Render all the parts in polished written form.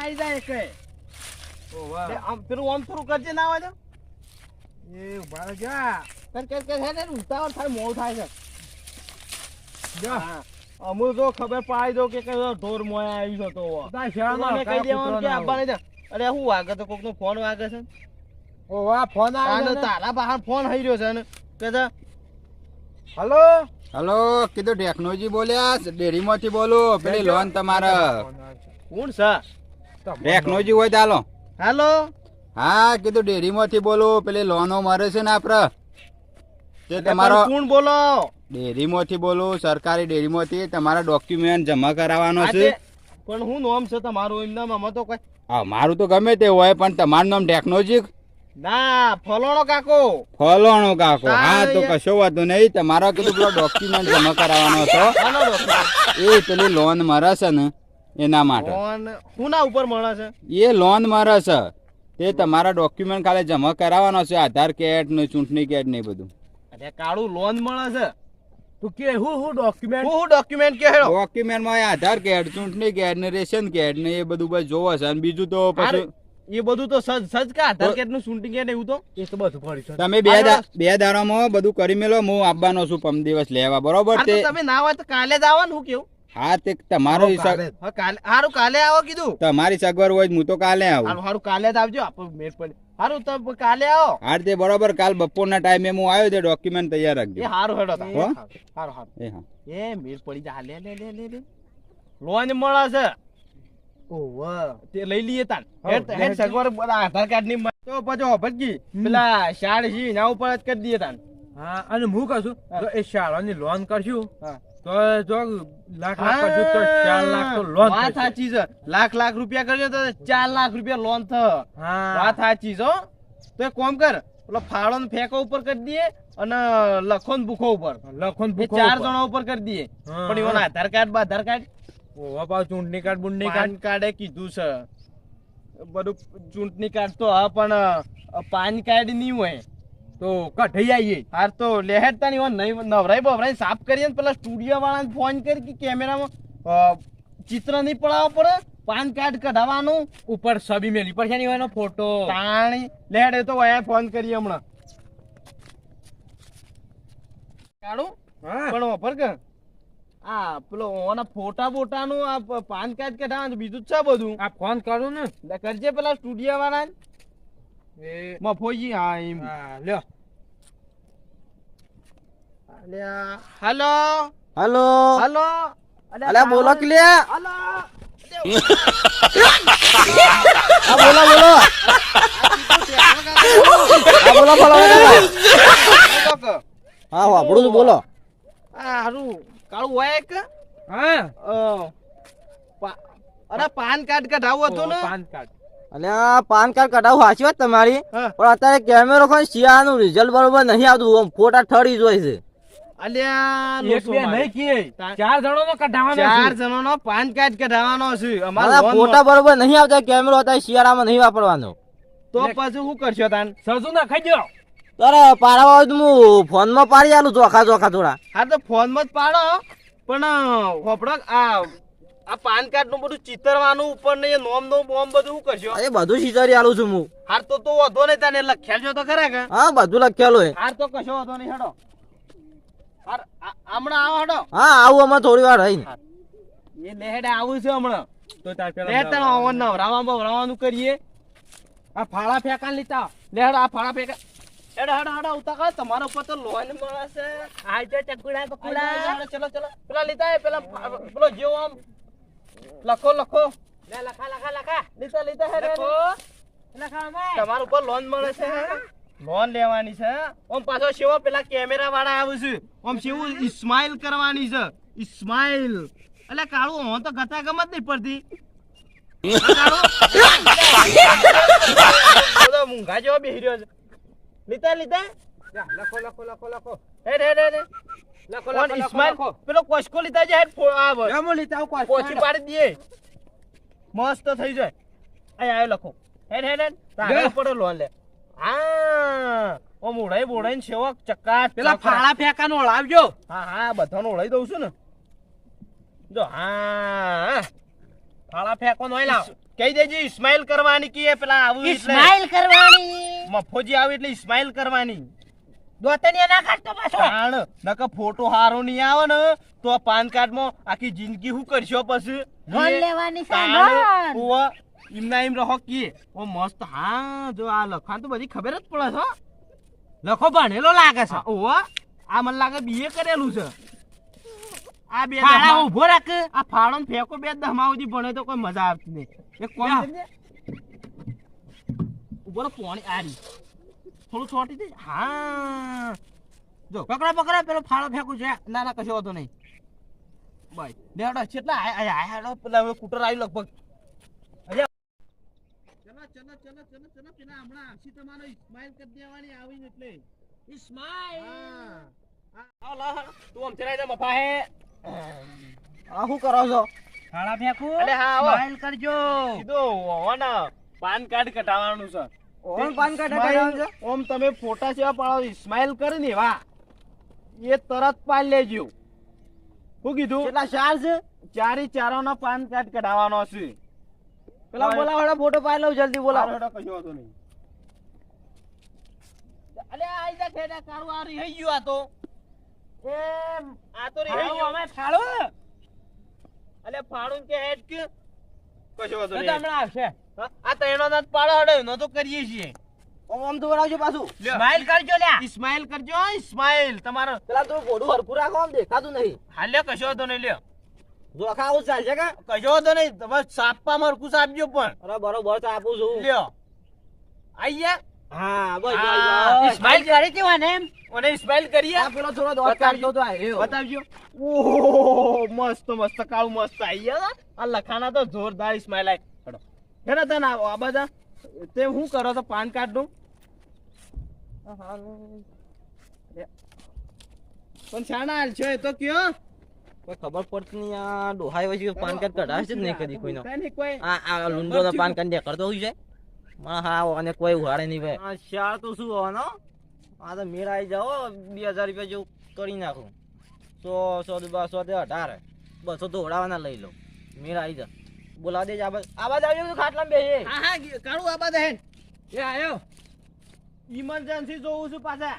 આવી જાય કે ઓ વાહ આમ પેલું આમ થોડું કરજે ના હોય તો એ ઉભા જા કર હે ને ઉતાવળ થાય મોડું થાય છે જા હા અમુ જો ખબર પાડી દો કે કયો ઢોર મોય આવી જતો તા શાળામાં કહી દેવાનું કે આપવા નહીં અરે શું વાગે તો કોકનો ફોન વાગે છે ઓ વાહ ફોન આવ્યો ને તારા બહાર ફોન આવી રહ્યો છે ને કે હલો હલો કીધું ટેકનોલોજી બોલ્યા ડેરીમાંથી બોલું પેલી લોન તમારે કોણ છે ટેકનોલોજી હોય ચાલો હાલો હા કીધું ડેરીમાંથી બોલું પેલી લોનો મરે છે ને આપડે તે તમારો કોણ બોલો ડેરીમાંથી બોલું સરકારી ડેરીમાંથી તમારા ડોક્યુમેન્ટ જમા કરાવવાનો છે પણ હું નામ છે તમારું એમ નામ આમાં તો કઈ હા મારું તો ગમે તે હોય પણ તમારું નામ ટેકનોલોજી ના ફલોણો કાકો ફલોણો કાકો હા તો કશો વાંધો નહીં તમારા કીધું પેલો ડોક્યુમેન્ટ જમા કરાવવાનો છો એ પેલી લોન મરે છે ને એના માટે હું ના ઉપર મળે છે એ લોન મરે છે તે તમારા ડોક્યુમેન્ટ ખાલી જમા કરાવવાનો છે આધાર કાર્ડ ને ચૂંટણી કાર્ડ ને બધું અરે કાળું લોન મળે છે તું કે હું ડોક્યુમેન્ટ હું ડોક્યુમેન્ટ કે હેડો ડોક્યુમેન્ટમાં આધાર કાર્ડ ચૂંટણી કાર્ડ ને રેશન કાર્ડ ને એ બધું બસ જોવે છે અને બીજું તો પછી એ બધું તો સજ કા આધાર કાર્ડ નું શૂટિંગ કાર્ડ એવું તો એ તો બધું પડી છે તમે બે દાડામાં બધું કરી મેલો હું આવવાનો છું 5 દિવસ લેવા બરોબર તે તમે ના હોય તો કાલે જ આવવાનું હું કેવું હા તે તમારો હા કાલે હારું કાલે આવો કીધું તમારી સગવડ હોય હું તો કાલે આવું હારું કાલે જ આવજો આપણે મેળ પડે હારું તો કાલે આવો હા તે બરોબર કાલ બપોરના ટાઈમે હું આવ્યો તે ડોક્યુમેન્ટ તૈયાર એ રાખજો હારું હેડો તા. હો? હારું હારું એ હા એ મેળ પડી જા લે લે લે લે લે લોન મળે છે ઓ વાહ તે લઈ લઈએ તાન હા, હેડ હેડ સગવડ બધા આધાર કાર્ડ ની તો પછી ભટકી પેલા શાળ જી ના ઉપર જ કરી દઈએ તાન હા અને હું કહું છું જો એ શાળાની લોન કરશું હા તો જો લાખ કરશું તો 4 લાખ તો લોન વાત સાચી છે લાખ રૂપિયા કરજો તો 4 લાખ રૂપિયા લોન થ હા વાત સાચી છે હો. તો એક કામ કર પેલો ફાળો ને ફેંકો ઉપર કરી દઈએ અને લખો ને ભૂખો ઉપર લખન એ 4 જણા ઉપર કરી દઈએ હા, પણ એમાં હા. આધાર કાર્ડ આધાર કાર્ડ ઓ બાપા ચૂંટણી કાર્ડ બુંટણી પાન કાર્ડ કાર્ડે કીધું છે બધું ચૂંટણી કાર્ડ તો હા પણ પાન કાર્ડ નહીં હોય તો કઢાઈ આવીએ હાર તો લેહેડતા નહીં હોય નહીં નવરાઈ બવરાઈ સાફ કરીએ ને પેલા સ્ટુડિયો વાળાને ફોન કરી કે કેમેરામાં ચિત્ર નહીં પડાવવા પડે પાન કાર્ડ કઢાવવાનું ઉપર છબી મેલી પડશે ને એનો ફોટો તાણી લેહેડ એ તો વયા ફોન કરીએ હમણાં કાઢું હા પણ વાપર કે આ પેલો ઓના ફોટા બોટાનું આ પાન કાર્ડ કઢાવવાનું બીજું જ છે બધું આ ફોન કરું ને એટલે કરજે પેલા સ્ટુડિયો વાળા એ મફોજી હા એમ હા લ્યો હાલો હલો હાલો અલે બોલો ક્લિયર હાલો હા બોલો બોલો હા બોલો બોલો હા વાપડું છું બોલો હારું કાળું હોય કે હા અરે પાન કાર્ડ કઢાવવું હતું ને પાન કાર્ડ અલ્યા પાન કાર્ડ કઢાવું સાચી વાત તમારી હા. પણ અત્યારે કેમેરો કોઈ શિયાળાનું રિઝલ્ટ બરોબર નહીં આવતું ફોટા ઠરી જોઈ છે અલ્યા એક બે નહીં કીએ 4 જણોનો કઢાવવાનો 4 જણાનો પાન કાર્ડ કઢાવવાનો છે મારા ફોટા બરોબર નહીં આવતા કેમેરો અત્યારે શિયાળામાં નહીં વાપરવાનો તો પછી શું કરશો તાન સજુ ના ખાઈ ગયો અરે પાડવા હોય તો હું ફોનમાં પાડી આલું ચોખા થોડા હા તો ફોન માં જ પાડો પણ હોપડો આ પાન કાર્ડ નું બધું ચિતરવાનું ઉપર ને નોમ નો બોમ બધું શું કરશો એ બધું શીચારી આલું છું હું હાર તો વધો નહીં તને લખ્યા છો તો ખરા કે હા બધું લખેલું હે હાર તો કશો વધો નહીં હેડો હાર હમણાં આવો હેડો હા આવું અમે થોડી વાર રહીને એ લેહેડે આવું છે હમણાં તો તાર પેલા લેતા નવરાવાનું કરીએ આ ફાળા ફેંકા લીતા લેહેડ આ ફાળા ફેંકા હેડો ઉતાકા તમારા ઉપર તો લોન મળે છે આ જો ચકુડા પકુડા ચલો પેલા લીધા એ પેલા પેલો જેવો આમ લખો લે લખા લીધા હેડ તમારા ઉપર લોન મળે છે લોન લેવાની છે ઓમ પાછો શેવો પેલા કેમેરા વાળા આવે છે ઓમ શેવું સ્માઈલ કરવાની છે સ્માઈલ એટલે કાળું હું તો ગતા ગમત નહીં પડતી મૂંઘા જેવો બેહી રહ્યો છે લીધા લખો હેડ લખો સ્માઈલ પેલો કોસકો લીધા છે હેડ આવે એમો લીતા કોચી પાડી દઈએ મસ્ત થઈ જાય આયો લખો હેડ તારે ઉપર લોન લે હા ઓ મોડાઈ બોડાઈ સેવક ચક્કા પેલા ફાળા ફેંકાનો લાવજો હા બધાનો ઓળાઈ દઉં છું ને જો હા ફાળા ફેંકો નો લાવ કહી દેજો ઇસ્માઇલ કરવાની કે પેલા આવું એટલે ઇસ્માઇલ કરવાની મફોજી આવે એટલે ઇસ્માઇલ કરવાની દોતણીયા ના કાઢતો પાછો કારણ નકર ફોટો હારો નહીં આવે ને તો આ પાન કાર્ડ માં આખી જિંદગી શું કરશો પછી લોન લેવાની છે તાણ લોન ઓવા એમના એમ રહો કે ઓ મસ્ત હા જો આ લખાણ તો બધી ખબર જ પડે છે હો. લખો ભણેલો લાગે છે ઓવા આ મને લાગે બીએ કરેલું છે આ બે ફાળા દહમા- ઉભો રાખ આ ફાળો ને ફેંકો બે દહમા સુધી ભણે તો કોઈ મજા આવતી નહીં એક કોમ યા. કરજે ઉભો રહો, પોણી આરી થોડું છોટી દે હા જો પકડો પેલો ફાળો ફેંકું છે ના ના કશો વાંધો નહીં બાય દેડો કેટલા આયા પેલા હવે કૂટર આવી લગભગ અરે ચલો પેલા હમણાં આવશે તમારો ઇસ્માઇલ કરી દેવાની આવીને એટલે ઇસ્માઇલ હા લા તું આમ ચલાઈ જા મફા હે આ શું કરો છો ફાળા ફેંકું અલે હા, આવો. સ્માઈલ કરજો કીધું ઓન પાન કાર્ડ કઢાવવાનું છે ઓમ પાન કાર્ડ કઢાવવાનું છે? ઓમ તમે ફોટા સેવા પાડો ઇસ્માઇલ કરે ને એવા એ તરત પાડી લેજો શું કીધું કેટલા ચાર છે ચારી ચારોનો પાન કાર્ડ કઢાવવાનો છે પેલા બોલાવાળા ફોટો પાડી લઉં જલ્દી બોલાવો હારો હેડો, કશો વાંધો નહીં. અલે આઈ જા ખેડા કાળું આ રહી ગયું આ તો એમ આ તો રહી ફાળો ગયું અમે ફાળો અલે ફાડું કે હેડ કે કશો વાંધો તો નહીં. હમણાં આવશે હા, આ ત્રણનો દાંત પાડો હડે ન તો કરીએ છીએ આમ તો બોલાવજો પાછું લ્યો. સ્માઈલ કરજો લ્યા ઇસ્માઇલ કરજો ઇસ્માઇલ તમારો પેલા તો ફોટો હરખું રાખો આમ દેખાતું નહીં હાલ્યો કશો વાંધો નહીં લ્યો જોખા આવું ચાલશે કા કશો વાંધો નહીં તમે સાપા મરકું સાપજો પણ અરે બરોબર તો આપું છું લ્યો આઈ ગયા હા બસ હા, સ્માઈલ કરી દેવાને એમ અને ઇસ્માઇલ કરીએ આ પેલો થોડો દોત કાઢતો તો આવ્યો બતાવજો ઓહો મસ્ત મસ્ત કાળું મસ્ત આઈ ગયા આ લખાણા તો જોરદાર ઇસ્માઇલ આઈ હેડો હેડો તને આ બધા તે શું કરો તો પાન કાર્ડ નું પણ શાના હાલ છે એ તો કયો કોઈ ખબર પડતી નહીં આ ડોહાઈ વચ્ચે પાન કાર્ડ કઢાવશે જ નહીં કદી કોઈનો કઈ નહીં કોઈ આ લુંડો તો પાન કાર્ડ કરતો હોય છે માં હા અને કોઈ ઉઘાડે નહીં ભાઈ આ શાળ તો શું હોવાનો આ તો મેળ આવી જાઓ 2000 રૂપિયા જેવું કરી નાખું 100 200 તે 18 200 તો ઉડાવવાના લઈ લો મેળ આવી જા બોલા દે આબાદ આવજો તો ખાટલામાં બેહે હા હા કાળું આ બધા હેન એ આયો ઇમરજન્સી જોઉં છું પાછા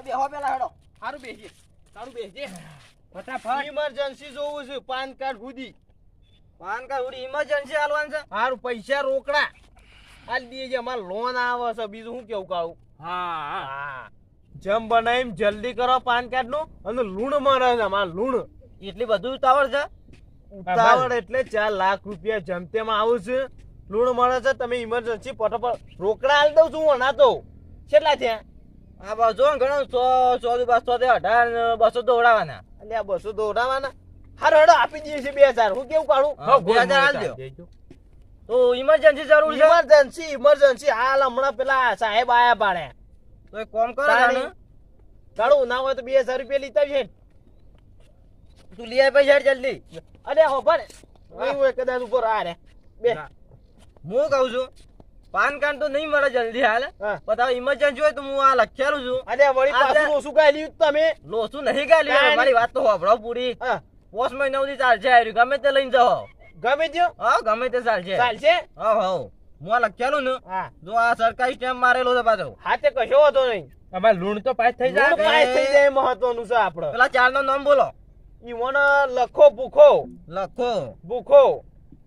બેહો પેલા હેડો સારું બેસજે સારું બેસજે ફટાફટ ઇમરજન્સી જોઉં છું પાન કાર્ડ સુધી પાન કાર્ડ ઉડી ઇમરજન્સી આલવાનું છે સારું પૈસા રોકડા આલ દીજે અમાર લોન આવે છે બીજું શું કેવું કાળું હા હા જમ બનાવીને જલ્દી કરો પાન કાર્ડ નું અને લૂણ મળે છે અમાર લૂણ એટલી બધું ઉતાવળ છે ઉતાવળ એટલે 4 લાખ રૂપિયા જમતેમાં આવું છે લૂણ મળે છે તમે ઇમરજન્સી ફટાફટ રોકડા આલ દઉં છું ના તો કેટલા થયા આ બસ જો ઘણો 100 200 તે 18 200 તો ઉડાવવાના એટલે આ 200 દોડાવાના હારો હેડો આપી દઈએ છે 2000 હું કેવું કાઢું હા, 2000 હાલ દ્યો. તો ઇમરજન્સી જરૂર છે ઇમરજન્સી હાલ હમણાં પેલા સાહેબ આયા પાડે તો એક કામ કરો તાણી. જાણે. કાઢું ના હોય તો 2000 રૂપિયા લીધા છે તું લઈ આય પૈસા જલ્દી અરે હોભર હું કદાચ ઉપર આ રે બે હું કહું છું પાન કાર્ડ તો નહીં મળે જલ્દી હાલ હા. પણ તારે ઇમરજન્સી હોય તો હું આ લખેલું છું અરે વળી પાછું આપણે- ઓછું કાઢી લીધું તમે લોસું નહીં ગાલી તાણી. મારી વાત તો હોભળો પૂરી હા 5 મહિના સુધી ચાલશે હાર્યું ગમે તે લઈને જાઓ ગમે ત્યો હા ગમે તે ચાલશે ચાલશે હા હા હું આ લખેલું ને હા જો આ સરકારી સ્ટેમ્પ મારેલો છે પાછો હા તે કશો હતો નહીં અમાર લૂણ તો પાસ થઈ લૂણ જાય પાસ થઈ જાય એ મહત્વનું છે આપડે પેલા ચાર નું નામ બોલો ઈવોને લખો ભૂખો લખો ભૂખો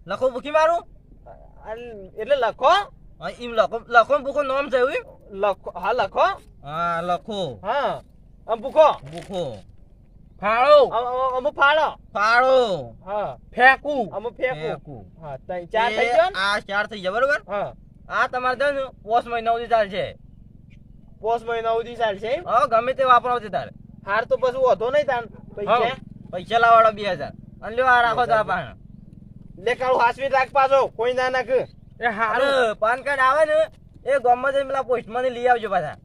લખો ભૂખી મારું એટલે લખો હા એમ લખો ભૂખો નામ છે એવું લખો હા લખો હા લખો હા આમ ભૂખો ભૂખો ફાળો અમુ ફાળો ફાળો હા ફેંકું અમુ ફેંકું ફેંકું. હા તઈ ચાર થઈ એ ગયો ને આ 4 થઈ ગયા બરોબર હા આ તમારે છે ને 5 મહિના સુધી ચાલશે 5 મહિના સુધી ચાલશે એમ? હા ગમે તે વાપરવા તારે હાર તો પછી વધો નહીં તાન પૈસા હા. પૈસા લાવવાળો 2000 અને લ્યો આ રાખો તા પાણ લે કાળું હાસવી રાખ પાછો કોઈ ના નાખ એ હારું અરે પાન કાર્ડ આવે ને એ ગામમાં જઈને પેલા પોસ્ટમાં લઈ આવજો પાછા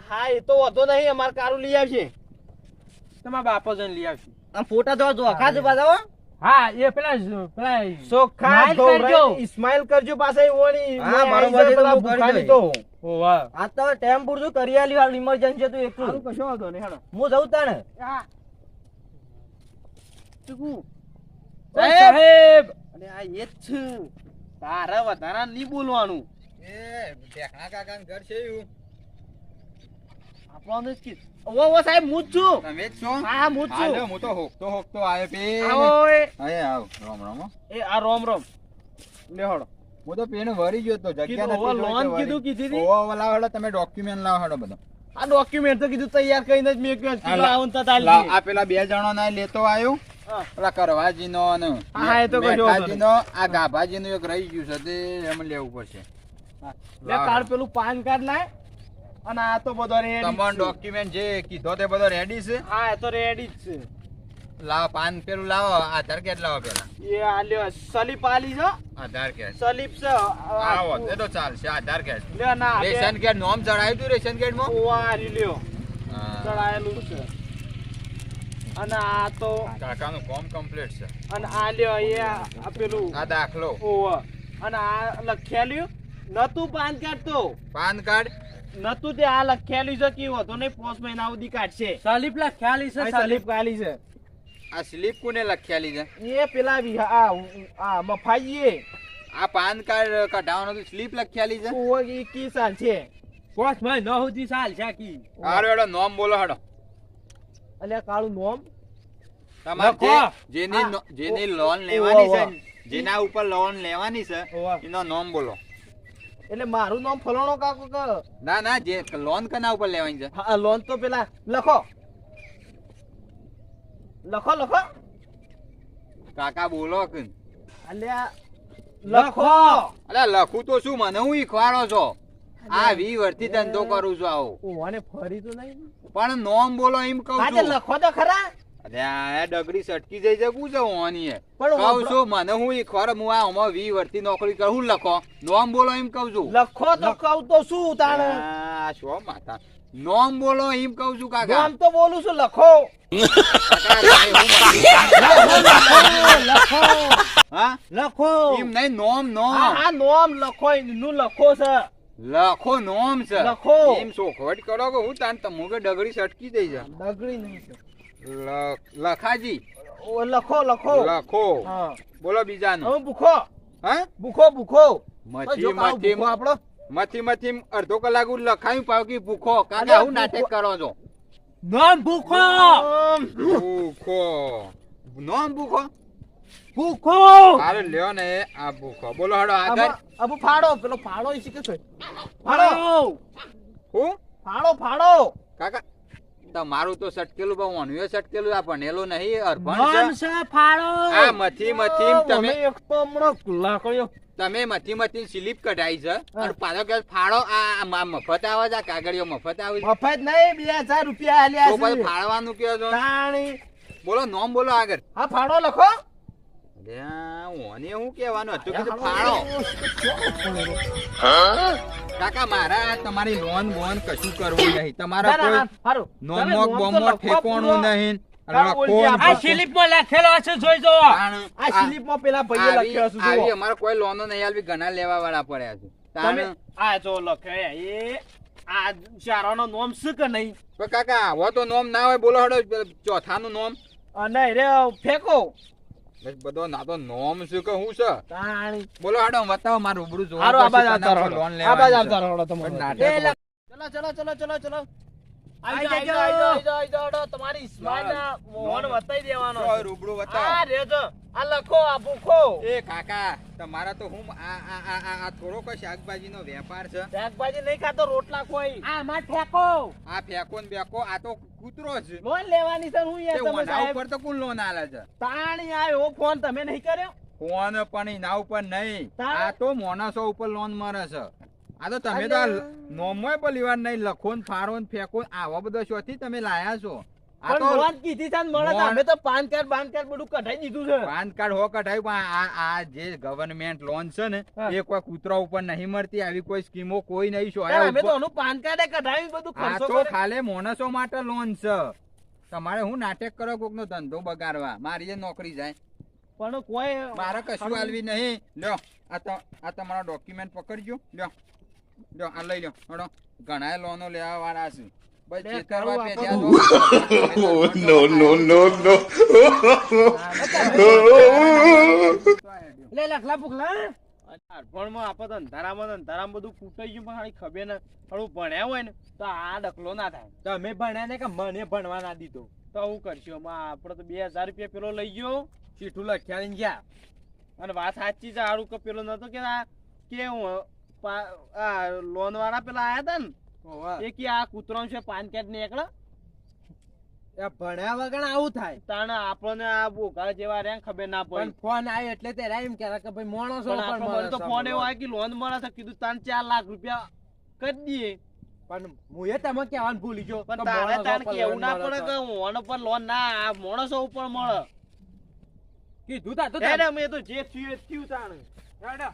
હા એ તો વધો નહીં અમાર કારું લઈ આવશે તમારા બાપો જઈને લઈ આવશે આમ ફોટા તો જોખા છે પાછા હો હા એ પેલા ચોખ્ખા સ્માઈલ કરજો. ઇસ્માઇલ કરજો પાછા એવોની હા, બરોબર છે, પેલા તો કરી ભૂખાની દો. તો ઓવા આ તો ટેમ પૂરતું કરી આલી હાલ ઇમરજન્સી હતું એકલું સારું કશો વાંધો નહીં હેડો હું જઉં તાણે હા ચૂકું સાહેબ અને આ એ જ છે તારે વધારા નહીં બોલવાનું એ ઢેકણા કાકાનું ઘર છે એવું આપણને જ કીધું. ઓ સાહેબ હું જ છું. તમે જ છો હા હું જ હાલો, છું. હું તો હોકતો આવ્યો પેન આવો એ. અરે આવ રામ રામ હો. એ આ રોમ રોમ લેહડો હું તો પેન વરી ગયો તો જગ્યા કીધું, હવે નથી લોન જોઈ તો કીધું, કીધી હતી? ઓવા લાવો હેડો, તમે ડોક્યુમેન્ટ લાવો હેડો બધો આ ડોક્યુમેન્ટ તો કીધું તૈયાર કરીને જ મેં કહ્યું આ કિલો આવું તો તાલી લાવ, દે. આ પેલા 2 જણો ના લેતો આવ્યો હા. પેલા કરવાજીનો અને હા, એ તો કશો વાંધો મેઘાજીનો, આ ગાભાજીનું એક રહી ગયું છે તે એમ લેવું પડશે. લે કાર્ડ પેલું પાન કાર્ડ લાય અને આ તો બધો રેડી તમારો ડોક્યુમેન્ટ જે કીધો તે બધો રેડી છે. હા એ તો રેડી જ છે. લાવો પાન પેલું લાવો, આધાર કાર્ડ લાવો પેલા. એ આ લ્યો સ્લીપ આલી છે, આધાર કાર્ડ સ્લીપ છે. આવો તે તો ચાલશે. આધાર કાર્ડ, લે ના રેશન કાર્ડ નોમ ચડાવ્યું તું રેશન કાર્ડ માં. ઓવારી લ્યો હા. ચડાયેલું છે. અને આ તો કાકાનું કામ કમ્પ્લીટ છે. અને આ લ્યો એ આ પેલું આ દાખલો, ઓવ અને આ લખેલું નતું પાન કાર્ડ તો પાન કાર્ડ નતું તે આ લખેલું છે કે હતો નહીં 5 મહિના સુધી કાઢશે. સલીપ લા ખ્યાલી છે આ સલીપ સ્લીપ કાલી છે આ સ્લીપ કોને લખેલી છે? એ પેલા આ મફાઈએ આ પાન કાર્ડ કઢાવવાનું તો સ્લીપ લખેલી છે. ઓવ ઈ કી સાલ છે 5 મહિના સુધી ચાલ છે કી હારો હેડો નોમ બોલો હેડો. અલ્યા કાળું નોમ તમારે લખો. જેની લોન લેવાની છે ને, જેના ઉપર લોન લેવાની છે ઓવા. એનો નોમ બોલો. એટલે મારું નામ ફલાણો કાકો કે ના ના, જે લોન કના ઉપર લેવાની છે? હા લોન તો પેલા લખો લખો લખો કાકા બોલો કે. અલ્યા લખો અલ્યા લખું તો શું, મને હું ઈખવાડો છો? આ 20 વર્ષથી ધંધો કરું છું આવો. ઓવાને ફરી તો નહીં પણ નોમ બોલો એમ કહું હા તે છું. લખો તો ખરા અલ્યા આ ડગરી સટકી જઈ છે પૂછો ઓની એ. પણ કહું છું મને હું ઈખવાડો, હું આ આમાં 20 વર્ષથી નોકરી કરું. હું લખો નોમ બોલો એમ કહું છું. લખો તો કહું તો શું તાણે આ શું માથા, નોમ બોલો એમ કહું છું કાકા. નામ તો બોલું છું લખો લખો હા લખો એમ નહીં, નોમ નોમ હા હા નોમ લખો એનું લખો છે લખો નોમ છે. લખો. એમ સોખવટ કરો કે હું તાન તમુકે ડગરી સટકી દઈ છે. ડગરી નહીં છે લખાજી ઓ લખો લખો લખો હા બોલો બીજાનું. હવે ભૂખો હા ભૂખો ભૂખો મથી જો કાળું મથી ભૂખો આપણો મથી મથી અડધો કલાક લખાયું પાવ કે ભૂખો. કાકા હું નાટક કરો છો? નામ ભૂખો ભૂખો નોમ ભૂખો. ભૂખો હારે લ્યો ને આ ભૂખો બોલો હેડો આગળ. અબુ ફાડો પેલો ફાડો ઈ શીખે છે ફાડો હું ફાડો ફાડો કાકા તમારું તો સટકેલું બહુ ઓનવે સટકેલું, આ ભણેલું નહીં નામ અર્પણ છે. છે ફાળો આ મથી મથી તમે મને એક તો હમણાં લાકડીઓ તમે મથી મથી સ્લીપ કઢાઈ છે અને પાછો કે ફાળો આ મફત આવે છે, આ કાગળિયો મફત આવે છે. મફત નહીં 2000 રૂપિયા તો આલ્યા પછી છે ફાળવાનું કયો છો? તાણી બોલો નોમ બોલો આગળ. હા ફાડો લખો અલ્યા, ઓને હું કહેવાનું હતું કીધું ફાળો. કાકા મારા તમારી લોન બોન કશું કરવું નહીં. તમારા ના, ના, કોઈ ના, હારું. નોમો તમે નોમ તો બોમો લખો ઠેકોણું પૂરો. નહીં. હા, બોલજે, લખો આ સ્લીપ માં લખેલો હશે જોઈ જો આ સ્લીપમાં પેલા ભાઈએ લખ્યો છે આવી જુઓ. અમારે કોઈ લોનો નહીં આલવી, ઘણા લેવા વાળા પડ્યા છે. તમે તાણે- આ જો લખે એ આ ચારાનો નામ શું કે નહીં પણ કાકા આવો તો નોમ ના હોય બોલો હેડો ચોથાનું નોમ. અને રે ફેંકો બસ બધો ના તો નોમ શું કે હું છે તાણી બોલો હેડો બતાવો મારું રૂબરૂ જોવા હારું, આ બાજુ પડશે, આવતા તને રહો. લોન આ બાજુ લેવાની આવતા છે. રહો તમે. પણ નાટક એ લે- ચલો ચલો ચલો ચલો ચલો આઈ આઈ જાઓ, જાઓ. આઈ જાઓ, આઈ જાઓ, આઈ જાઓ. તમારી સ્માઈલના મોહન વતાઈ દેવાનો જો છે. રૂબરૂ આ બતાવો. રેજો આ લખો આ ભૂખો એ કાકા તમારા તો હું આ થોડો કોઈ શાકભાજીનો વેપાર છે. શાકભાજી નહીં ખાતો રોટલા કોઈ આ માં ઠેકો આ ફેંકો ને બેકો આ તો કૂતરો છે. લોન લેવાની છે હું તે યાર તમે ઓના સાહેબ ઉપર તો કોણ લોન આલે છે? તાણી આવ્યો ફોન તમે નહીં કર્યો ફોન પણ એના ઉપર નહીં. તારે? આ તો માણસો ઉપર લોન મરે છે. આ તો તમે તો નોમોય બલીવાર નહીં, લખો ને ફાળો ને ફેંકો ને આવા બધા શોથી તમે લાયા છો. આ પણ તો લોન કીધી છે ને મળે તો લોન- અમે તો પાન કાર્ડ બધું કઢાઈ દીધું છે પાન કાર્ડ હો કઢાયું પણ આ જે ગવર્નમેન્ટ લોન છે ને હા. એ કોઈ કૂતરા ઉપર નહીં મળતી. આવી કોઈ સ્કીમો કોઈ નહીં. શું તારે અમે તો એનું પાન કાર્ડ કઢાવી બધું આ ખર્ચો તો કર્યો. ખાલી માણસો માટે લોન છે. તમારે હું નાટક કરો કોક નો ધંધો બગાડવા, મારી એ નોકરી જાય. પણ કોઈ મારે કશું આલવી નહીં. લ્યો આ તમારા ડોક્યુમેન્ટ પકડજો. લ્યો લ્યો આ લઈ લ્યો. હડો ઘણા લોનો લેવા વાળા છે. બસ લે, છેતરવા કરું પેટ્યા આપણું. છો. લે લખલા ભૂખલા નાનપણમાં આપણે તો અંધારામાં ને અંધારામાં બધું ફૂટાઈ ગયું પણ હારી ખબર ને થોડું ભણ્યા હોય ને તો આ ડખલો ના થાય. તમે ભણ્યા ને કે મને ભણવા ના દીધો? તો હું કરશું એમાં આપણે તો 2000 રૂપિયા પેલો લઈ ગયો ચીઠું લખ્યા ને ગયા. અને વાત સાચી છે હારું કે પેલો નતો કે આ લોન વાળા પેલા આયા તા ને ઓવા. એ કે આ કૂતરો છે પાન કાર્ડ નીકળે એ ભણ્યા વગર આવું થાય. તાણે આપણને આ બોઘા જેવા રહ્યા ખબર ના પણ પડી. ફોન આવ્યો એટલે તે એમ કહેતા કે ભાઈ માણસો પણ આપણો મને તો ફોન એવો આવ્યો કે લોન મળે છે કીધું તાન 4 લાખ રૂપિયા કરી દઈએ. પણ હું એ તમે કહેવાનું ભૂલી ગયો પણ કે તારે માણસો તાન પર કેવું ના loan મળે પડે કે ઓનો પર લોન ના આ માણસો ઉપર મળે. કીધું તા તો હેડે મેં તો જે થયું એ થયું તાણે. હેડો.